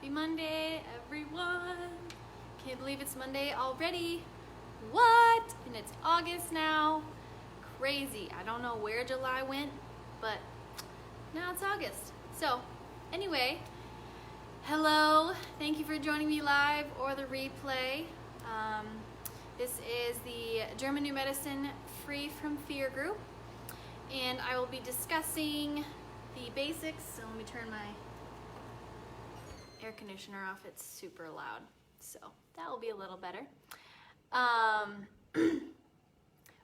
Happy Monday, everyone. Can't believe it's Monday already. What? And it's August now. Crazy. I don't know where July went, but now it's August. So, anyway, hello. Thank you for joining me live or the replay. This is the German New Medicine Free from Fear group, and I will be discussing the basics. So let me turn my air conditioner off. It's super loud, so that will be a little better. We'll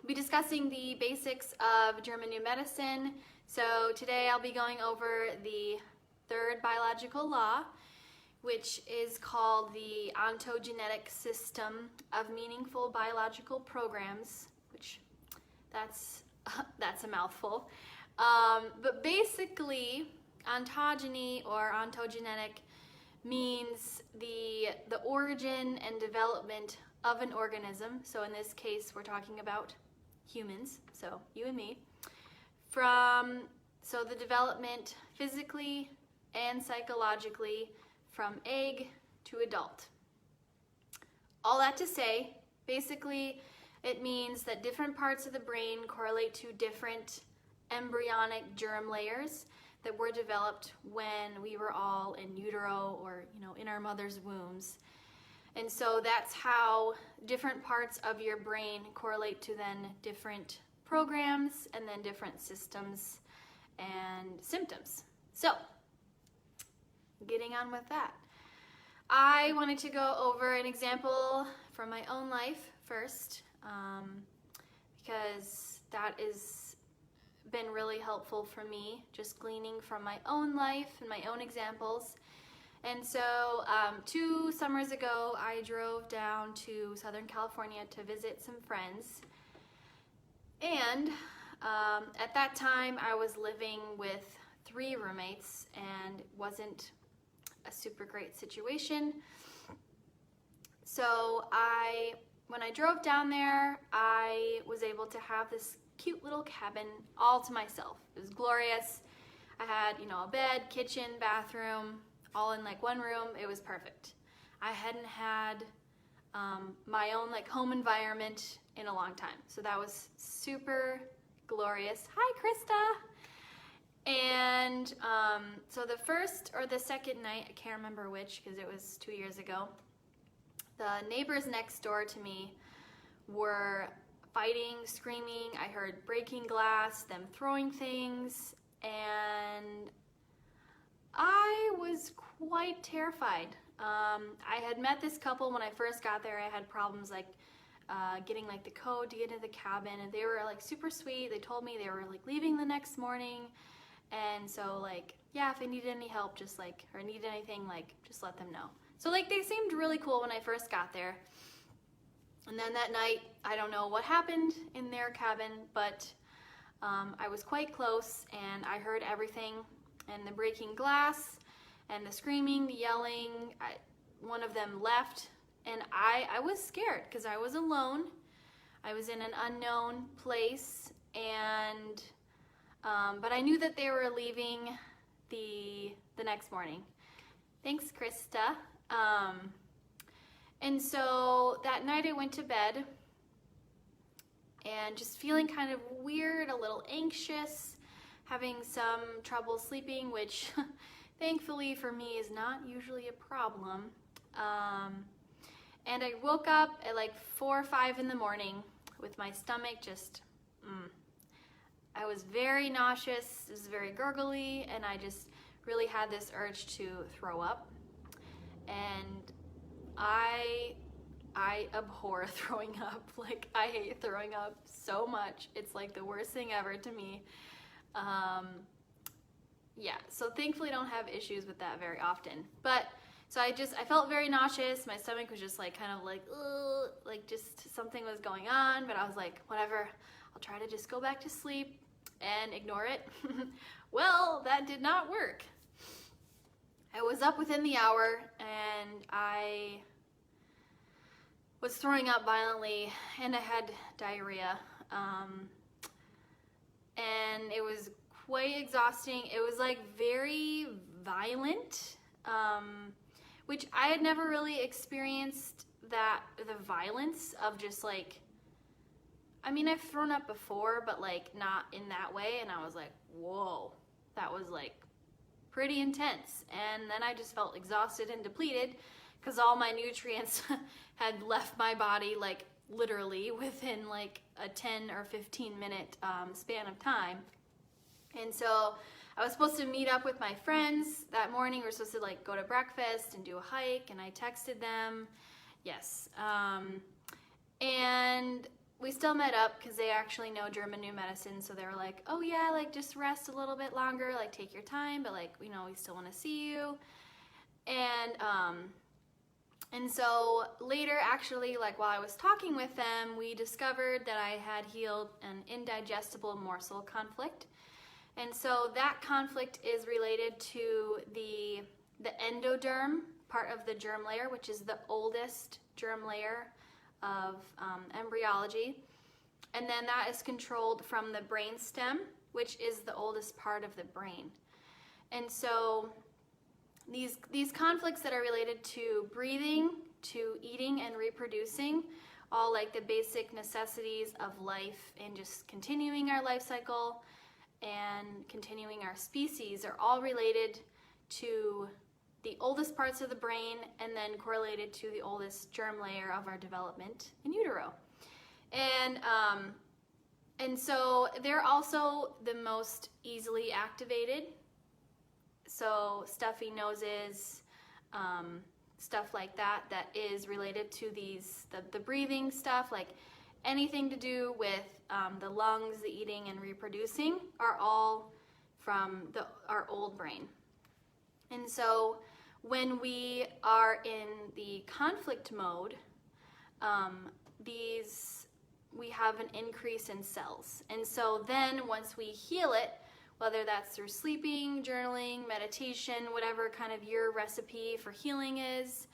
be discussing the basics of German New Medicine. So today I'll be going over the third biological law, which is called the Ontogenetic system of meaningful biological programs, which that's a mouthful. But basically, ontogeny or ontogenetic means the origin and development of an organism. So in this case, we're talking about humans, so you and me. So the development physically and psychologically from egg to adult. All that to say, basically, it means that different parts of the brain correlate to different embryonic germ layers that were developed when we were all in utero or, in our mother's wombs. And so that's how different parts of your brain correlate to then different programs and then different systems and symptoms. So, getting on with that. I wanted to go over an example from my own life first, because that has been really helpful for me, just gleaning from my own life and my own examples. And so 2 summers ago, I drove down to Southern California to visit some friends. And at that time, I was living with 3 roommates, and it wasn't a super great situation. So when I drove down there, I was able to have this cute little cabin all to myself. It was glorious. I had, a bed, kitchen, bathroom, all in like one room. It was perfect. I hadn't had my own home environment in a long time. So that was super glorious. Hi, Krista. And so the first or the second night, I can't remember which because it was 2 years ago, the neighbors next door to me were fighting, screaming. I heard breaking glass, them throwing things, and I was quite terrified. I had met this couple when I first got there. I had problems getting the code to get into the cabin, and they were super sweet. They told me they were leaving the next morning. And so, yeah, if I needed any help, or needed anything, just let them know. So, they seemed really cool when I first got there. And then that night, I don't know what happened in their cabin, but I was quite close, and I heard everything, and the breaking glass, and the screaming, the yelling. One of them left, and I was scared, because I was alone. I was in an unknown place, and but I knew that they were leaving the next morning. Thanks, Krista. And so that night I went to bed and just feeling kind of weird, a little anxious, having some trouble sleeping, which thankfully for me is not usually a problem. And I woke up at 4 or 5 in the morning with my stomach just, I was very nauseous, it was very gurgly, and I just really had this urge to throw up. And I abhor throwing up. I hate throwing up so much. It's the worst thing ever to me. Yeah, so thankfully I don't have issues with that very often. But so I felt very nauseous. My stomach was just kind of ugh, just something was going on, but I was whatever, I'll try to just go back to sleep and ignore it. Well, that did not work. I was up within the hour, and I was throwing up violently, and I had diarrhea. And it was quite exhausting. It was very violent, which I had never really experienced the violence of just like, I mean, I've thrown up before, but like not in that way. And I was like, whoa, that was like pretty intense. And then I just felt exhausted and depleted because all my nutrients had left my body like literally within like a 10 or 15 minute span of time. And so I was supposed to meet up with my friends that morning. We were supposed to like go to breakfast and do a hike, and I texted them. Yes. And we still met up because they actually know German new medicine. So they were like, oh yeah, like just rest a little bit longer, like take your time, but like, you know, we still want to see you. And so later, actually, like while I was talking with them, we discovered that I had healed an indigestible morsel conflict. And so that conflict is related to the endoderm part of the germ layer, which is the oldest germ layer of embryology. And then that is controlled from the brain stem, which is the oldest part of the brain. And so these conflicts that are related to breathing, to eating and reproducing, all like the basic necessities of life and just continuing our life cycle and continuing our species, are all related to the oldest parts of the brain and then correlated to the oldest germ layer of our development in utero. And so they're also the most easily activated. So stuffy noses, stuff like that is related to the breathing stuff, like anything to do with the lungs, the eating and reproducing, are all from our old brain. And so when we are in the conflict mode, we have an increase in cells. And so then once we heal it, whether that's through sleeping, journaling, meditation, whatever kind of your recipe for healing is,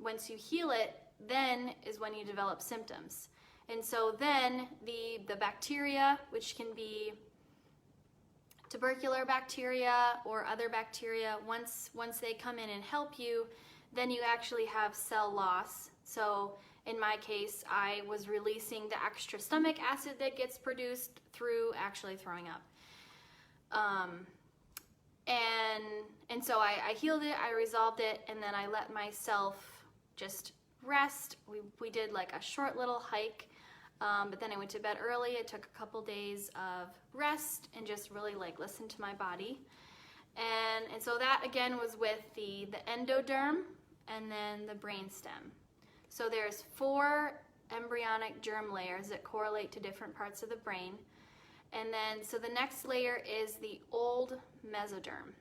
once you heal it, then is when you develop symptoms. And so then the bacteria, which can be tubercular bacteria or other bacteria, once they come in and help you, then you actually have cell loss. So in my case, I was releasing the extra stomach acid that gets produced through actually throwing up. And so I healed it, I resolved it, and then I let myself just rest. We did like a short little hike, but then I went to bed early. It took a couple days of rest and just really like listened to my body. And so that again was with the endoderm and then the brainstem. So there's 4 embryonic germ layers that correlate to different parts of the brain. And then, so the next layer is the old mesoderm.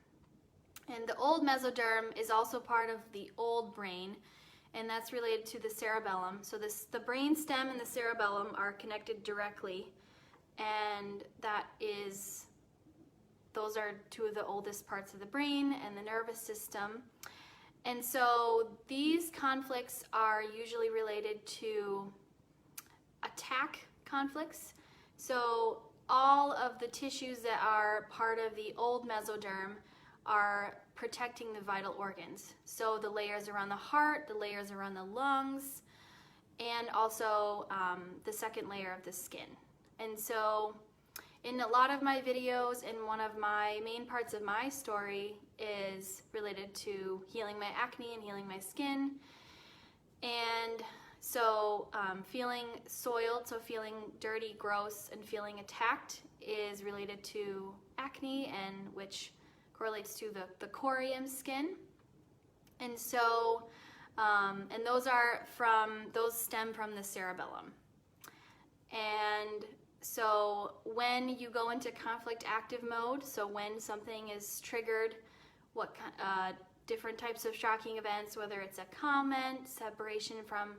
And the old mesoderm is also part of the old brain, and that's related to the cerebellum. So the brain stem and the cerebellum are connected directly, and those are 2 of the oldest parts of the brain and the nervous system. And so these conflicts are usually related to attack conflicts. So all of the tissues that are part of the old mesoderm are protecting the vital organs. So the layers around the heart, the layers around the lungs, and also the second layer of the skin. And so in a lot of my videos, and one of my main parts of my story is related to healing my acne and healing my skin. And so feeling soiled, so feeling dirty, gross, and feeling attacked is related to acne, and which correlates to the corium skin. And so, and those stem from the cerebellum. And so when you go into conflict active mode, so when something is triggered, different types of shocking events, whether it's a comment, separation from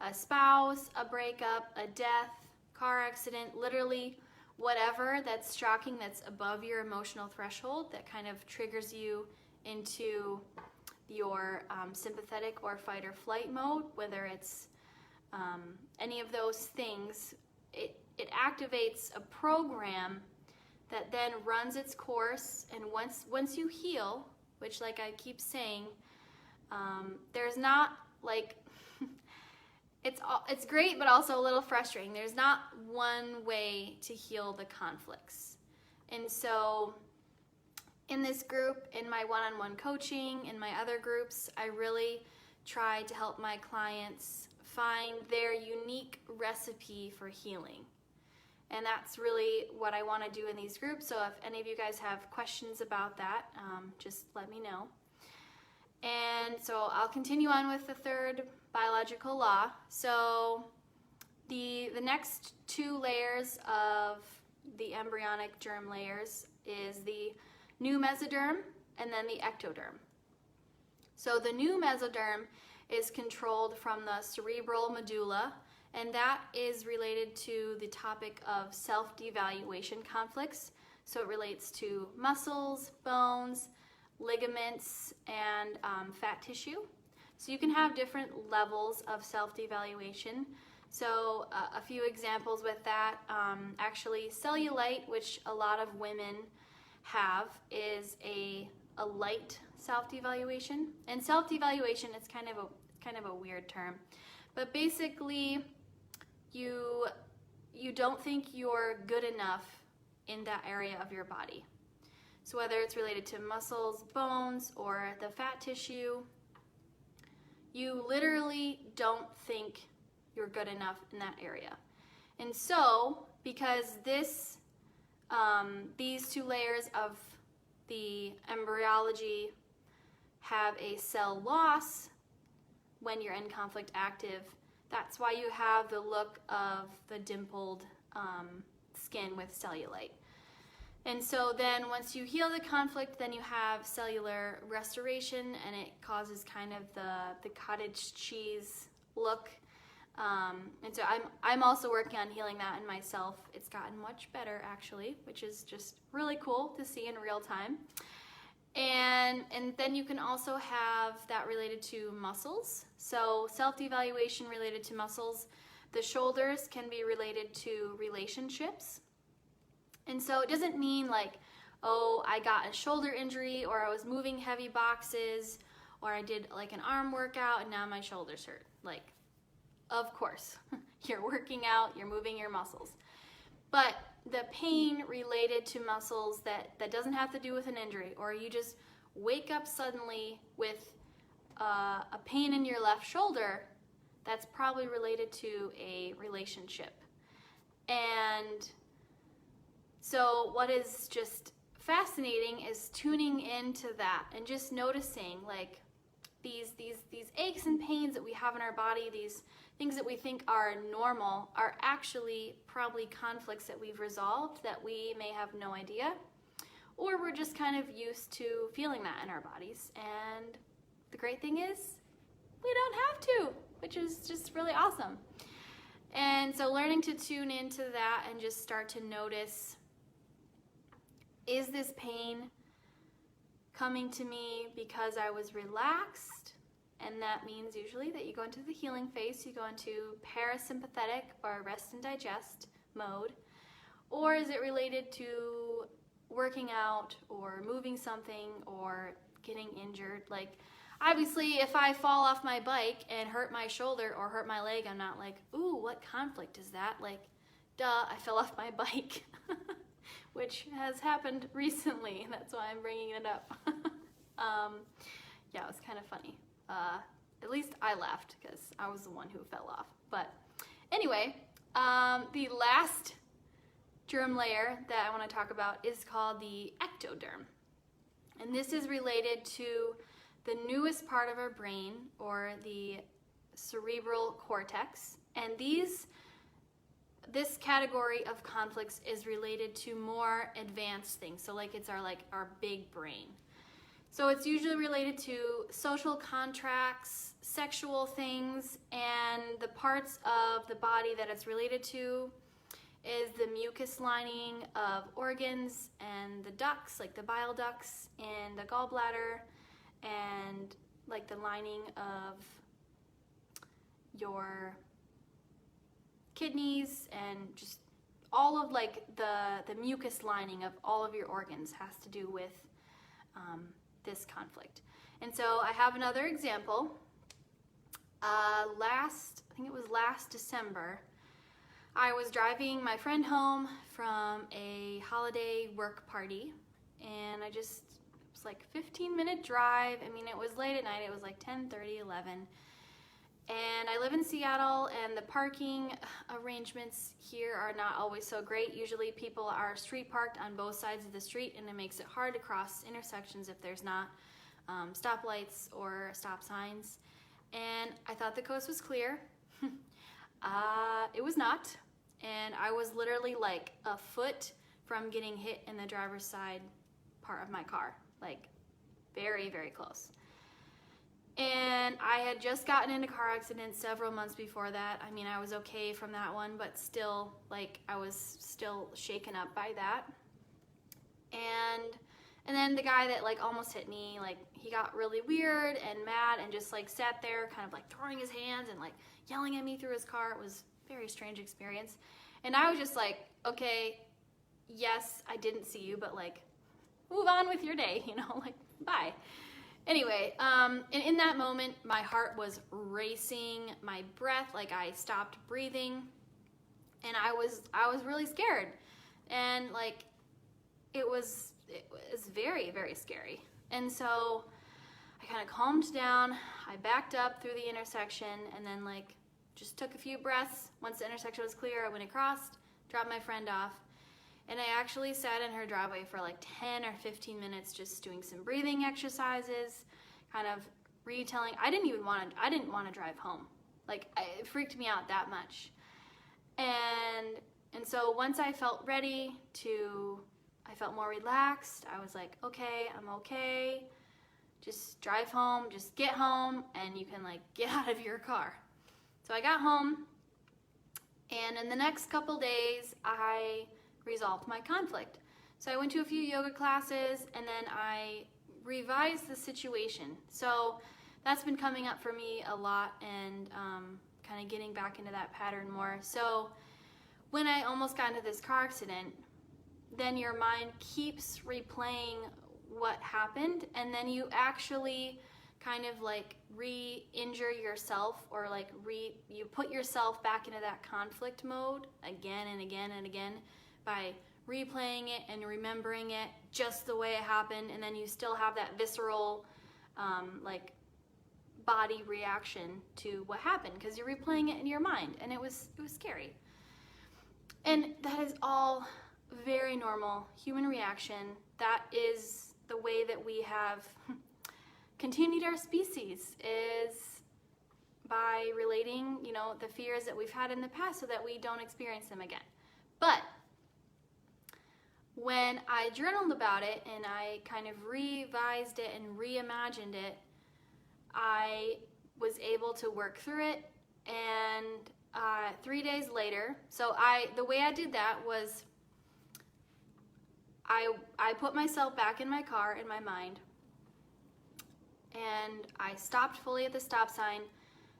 a spouse, a breakup, a death, car accident, literally whatever that's shocking, that's above your emotional threshold, that kind of triggers you into your sympathetic or fight or flight mode, whether it's any of those things, it activates a program that then runs its course. And once you heal, which like I keep saying, There's not like, it's great, but also a little frustrating. There's not one way to heal the conflicts. And so in this group, in my one-on-one coaching, in my other groups, I really try to help my clients find their unique recipe for healing. And that's really what I want to do in these groups. So if any of you guys have questions about that, just let me know. And so I'll continue on with the third biological law. So the next two layers of the embryonic germ layers is the new mesoderm and then the ectoderm. So the new mesoderm is controlled from the cerebral medulla, and that is related to the topic of self-devaluation conflicts. So it relates to muscles, bones, ligaments, and fat tissue. So you can have different levels of self-devaluation. So a few examples with that, actually cellulite, which a lot of women have, is a light self-devaluation. And self-devaluation is kind of a weird term, but basically you don't think you're good enough in that area of your body. So whether it's related to muscles, bones, or the fat tissue, you literally don't think you're good enough in that area. And so, because these two layers of the embryology have a cell loss when you're in conflict active, that's why you have the look of the dimpled skin with cellulite. And so then once you heal the conflict, then you have cellular restoration, and it causes kind of the cottage cheese look. And so I'm also working on healing that in myself. It's gotten much better actually, which is just really cool to see in real time. And then you can also have that related to muscles. So self-devaluation related to muscles. The shoulders can be related to relationships. And so it doesn't mean like, oh, I got a shoulder injury, or I was moving heavy boxes, or I did like an arm workout and now my shoulders hurt. Like, of course, you're working out, you're moving your muscles. But the pain related to muscles that doesn't have to do with an injury, or you just wake up suddenly with a pain in your left shoulder, that's probably related to a relationship. And so what is just fascinating is tuning into that and just noticing like these aches and pains that we have in our body, these things that we think are normal, are actually probably conflicts that we've resolved that we may have no idea, or we're just kind of used to feeling that in our bodies. And the great thing is we don't have to, which is just really awesome. And so learning to tune into that and just start to notice, is this pain coming to me because I was relaxed? And that means usually that you go into the healing phase, you go into parasympathetic or rest and digest mode. Or is it related to working out or moving something or getting injured? Like, obviously, if I fall off my bike and hurt my shoulder or hurt my leg, I'm not like, ooh, what conflict is that? Like, duh, I fell off my bike, which has happened recently. That's why I'm bringing it up. Yeah, it was kind of funny. At least I laughed because I was the one who fell off. But anyway, the last germ layer that I want to talk about is called the ectoderm. And this is related to the newest part of our brain, or the cerebral cortex. And this category of conflicts is related to more advanced things. So like it's our big brain. So it's usually related to social contracts, sexual things, and the parts of the body that it's related to is the mucus lining of organs and the ducts, like the bile ducts and the gallbladder, and like the lining of your kidneys, and just all of like the mucus lining of all of your organs has to do with this conflict. And so I have another example. I think it was last December, I was driving my friend home from a holiday work party, and it was like a 15-minute drive. I mean, it was late at night. It was like 10:30, 11. And I live in Seattle, and the parking arrangements here are not always so great. Usually people are street parked on both sides of the street, and it makes it hard to cross intersections if there's not stoplights or stop signs. And I thought the coast was clear. It was not. And I was literally like a foot from getting hit in the driver's side part of my car. Like very, very close. And I had just gotten into car accidents several months before that. I mean, I was okay from that one, but still, like, I was still shaken up by that. And then the guy that like almost hit me, like, he got really weird and mad and just like sat there kind of like throwing his hands and like yelling at me through his car. It was a very strange experience. And I was just like, okay, yes, I didn't see you, but like, move on with your day, you know, like, bye. Anyway, and in that moment, my heart was racing, my breath, like I stopped breathing, and I was really scared. And like, it was very, very scary. And so I kind of calmed down, I backed up through the intersection, and then like just took a few breaths. Once the intersection was clear, I went across, dropped my friend off, and I actually sat in her driveway for like 10 or 15 minutes just doing some breathing exercises, kind of retelling. I didn't want to drive home. Like, it freaked me out that much. And so once I felt ready I felt more relaxed. I was like, okay, I'm okay. Just drive home, just get home, and you can like get out of your car. So I got home, and in the next couple days, I resolved my conflict. So I went to a few yoga classes, and then I revised the situation. So that's been coming up for me a lot, and kind of getting back into that pattern more. So when I almost got into this car accident, then your mind keeps replaying what happened, and then you actually kind of like re-injure yourself, or like you put yourself back into that conflict mode again and again and again by replaying it and remembering it just the way it happened, and then you still have that visceral like body reaction to what happened because you're replaying it in your mind, and it was scary. And that is all very normal human reaction. That is the way that we have continued our species, is by relating, you know, the fears that we've had in the past so that we don't experience them again. But when I journaled about it and I kind of revised it and reimagined it, I was able to work through it. And 3 days later, the way I did that was I put myself back in my car in my mind, and I stopped fully at the stop sign.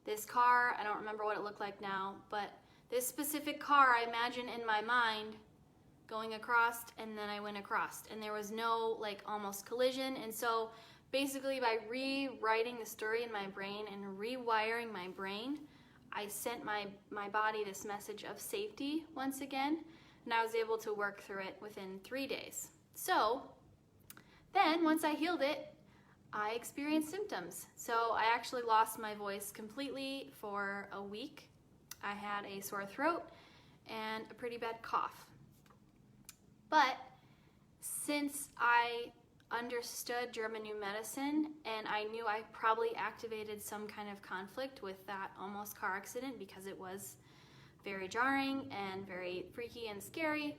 This car, I don't remember what it looked like now, but this specific car I imagine in my mind going across, and then I went across, and there was no like almost collision. And so basically by rewriting the story in my brain and rewiring my brain, I sent my body this message of safety once again, and I was able to work through it within 3 days. So then once I healed it, I experienced symptoms. So I actually lost my voice completely for a week. I had a sore throat and a pretty bad cough. But since I understood German New Medicine, and I knew I probably activated some kind of conflict with that almost car accident because it was very jarring and very freaky and scary,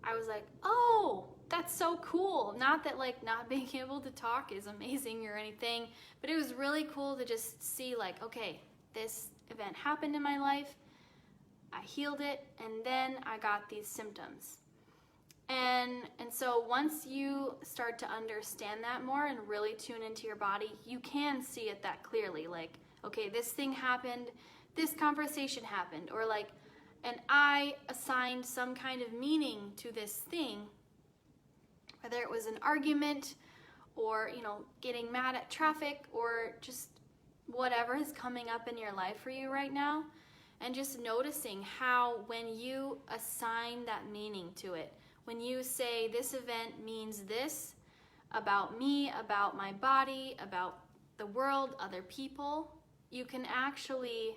I was like, oh, that's so cool. Not that like not being able to talk is amazing or anything, but it was really cool to just see like, okay, this event happened in my life, I healed it, and then I got these symptoms. And so once you start to understand that more and really tune into your body, you can see it that clearly. Like, okay, this thing happened, this conversation happened, or like, and I assigned some kind of meaning to this thing, whether it was an argument or, getting mad at traffic, or just whatever is coming up in your life for you right now, and just noticing how when you assign that meaning to it, when you say this event means this about me, about my body, about the world, other people, you can actually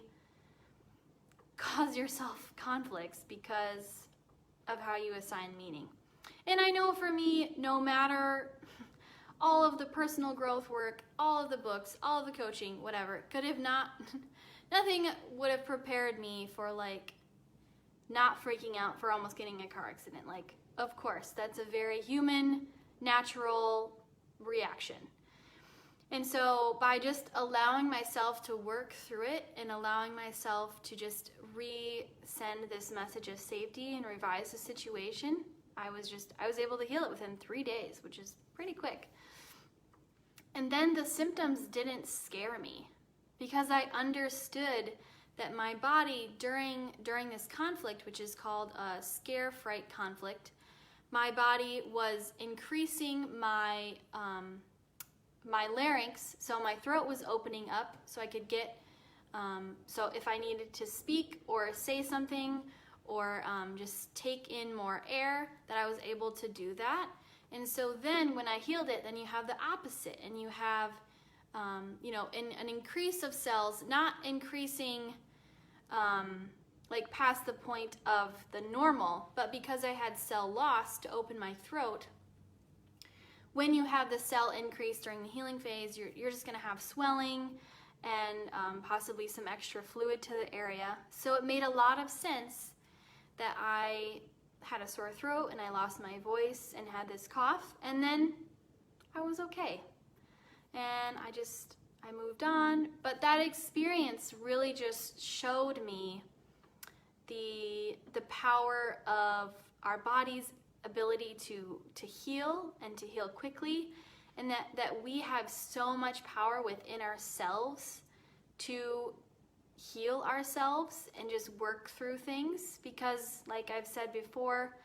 cause yourself conflicts because of how you assign meaning. And I know for me, no matter all of the personal growth work, all of the books, all of the coaching, whatever, nothing would have prepared me for not freaking out for almost getting a car accident. Of course, that's a very human, natural reaction. And so by just allowing myself to work through it and allowing myself to just resend this message of safety and revise the situation, I was able to heal it within 3 days, which is pretty quick. And then the symptoms didn't scare me because I understood that my body during this conflict, which is called a scare-fright conflict, my body was increasing my larynx, so my throat was opening up so I could get, so if I needed to speak or say something or just take in more air, that I was able to do that. And so then when I healed it, then you have the opposite, and you have, an increase of cells, not increasing past the point of the normal, but because I had cell loss to open my throat, when you have the cell increase during the healing phase, you're just going to have swelling and possibly some extra fluid to the area. So it made a lot of sense that I had a sore throat and I lost my voice and had this cough, and then I was okay. And I moved on. But that experience really just showed me the power of our body's ability to heal and to heal quickly, and that we have so much power within ourselves to heal ourselves and just work through things, because like I've said before,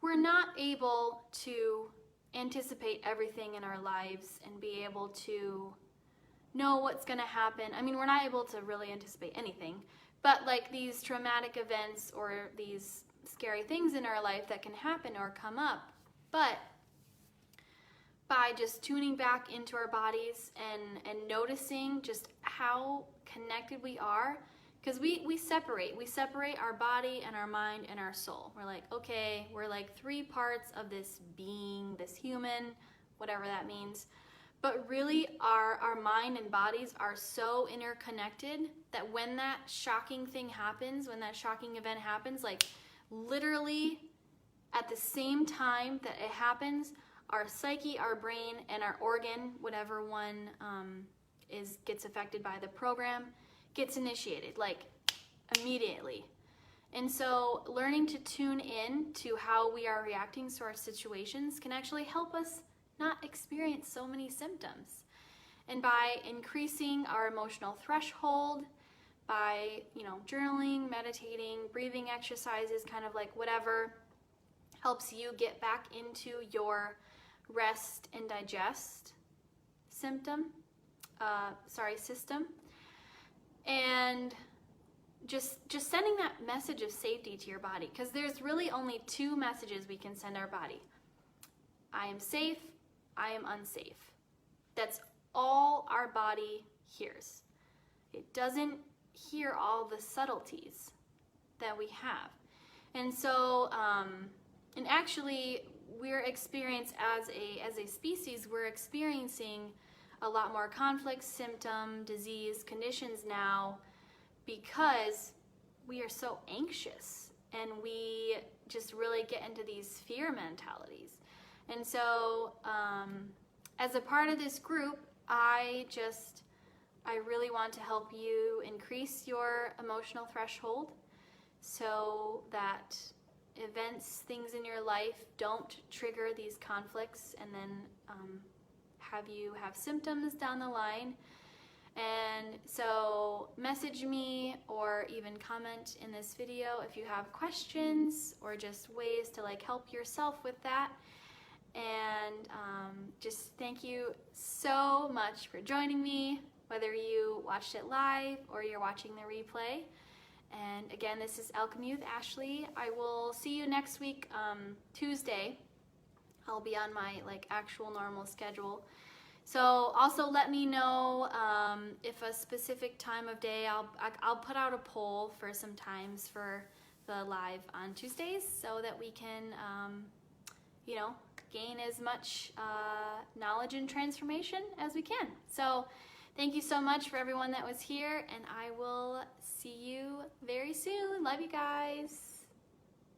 we're not able to anticipate everything in our lives and be able to know what's going to happen. I mean, we're not able to really anticipate anything, but these traumatic events or these scary things in our life that can happen or come up, but by just tuning back into our bodies and noticing just how connected we are, because we separate our body and our mind and our soul. We're okay, we're 3 parts of this being, this human, whatever that means. But really our mind and bodies are so interconnected that when that shocking thing happens, when that shocking event happens, literally at the same time that it happens, our psyche, our brain, and our organ, whatever one gets affected by the program, gets initiated immediately. And so learning to tune in to how we are reacting to our situations can actually help us not experience so many symptoms. And by increasing our emotional threshold, by journaling, meditating, breathing exercises, whatever helps you get back into your rest and digest system, and just sending that message of safety to your body, because there's really only 2 messages we can send our body. I am safe, I am unsafe. That's all our body hears. It doesn't hear all the subtleties that we have. And so, and actually, we're experiencing, as a species, we're experiencing a lot more conflict, symptom, disease, conditions now, because we are so anxious and we just really get into these fear mentalities. And so, as a part of this group, I really want to help you increase your emotional threshold so that events, things in your life don't trigger these conflicts and then have you have symptoms down the line. And so message me or even comment in this video if you have questions or just ways to help yourself with that. And just thank you so much for joining me, whether you watched it live or you're watching the replay. And again, this is Alchemy with Ashley. I will see you next week, Tuesday. I'll be on my actual normal schedule. So also let me know if a specific time of day, I'll put out a poll for some times for the live on Tuesdays so that we can, gain as much knowledge and transformation as we can. So thank you so much for everyone that was here, and I will see you very soon. Love you guys.